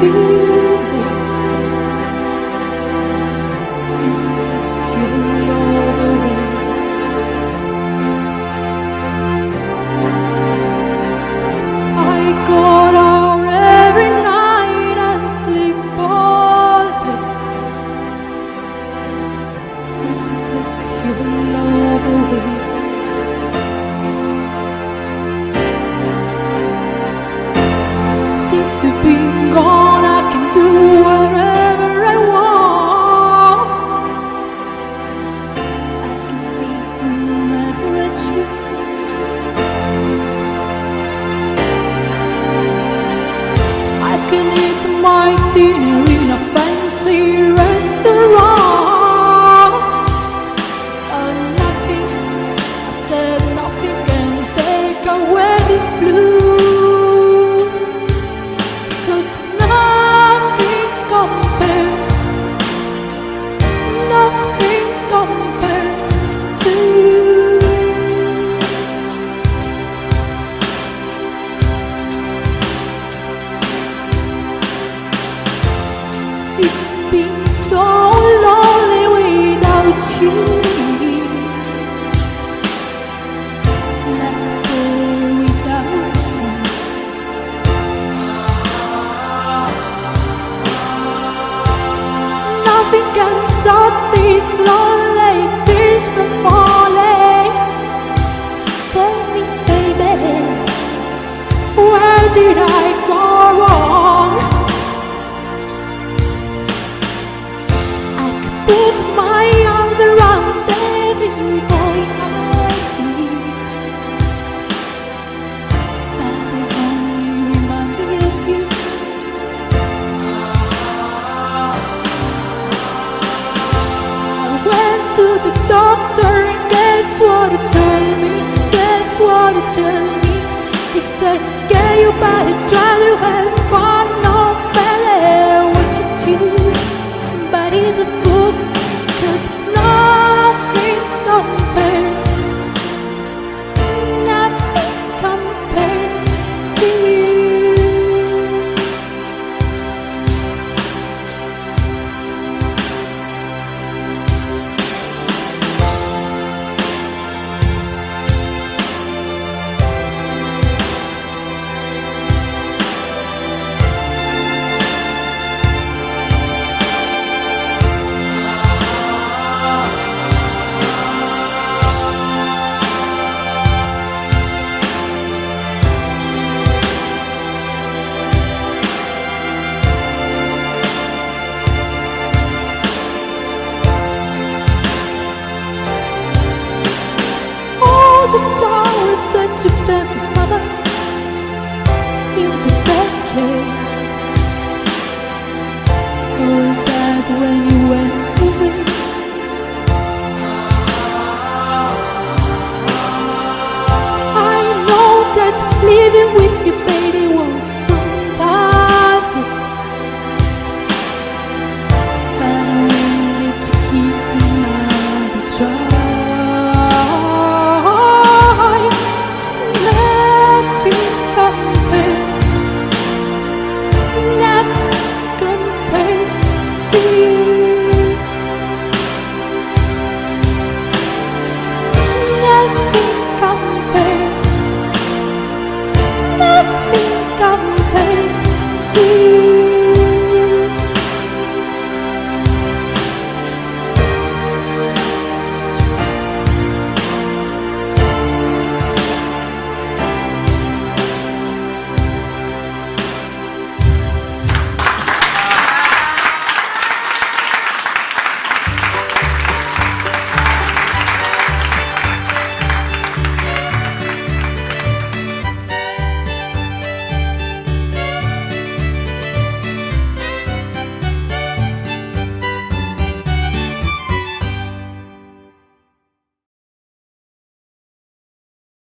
did this since you took your love away. I got out every night and sleep all day since you took your love away. Since you've been gone, I can do whatever I want. I can see whomever I choose. I can eat my dinner in a fancy restaurant. Nothing, I said nothing can take away this blues. 'Cause nothing compares to you. It's been so lonely without you. Like a day without sun. Nothing can stop these lonely tears from falling. Tell me, baby, where did I go wrong? I could put my arms around every boy I see, but they only remind me of you. I went to the doctor and guess what he told me? Guess what he told me? He said, "Girl, you better try to have fun, no matter what you do." But he's a fool, 'cause nothing compares to you. The flowers that you planted, mama, in the backyard, all died when you went away. I know that living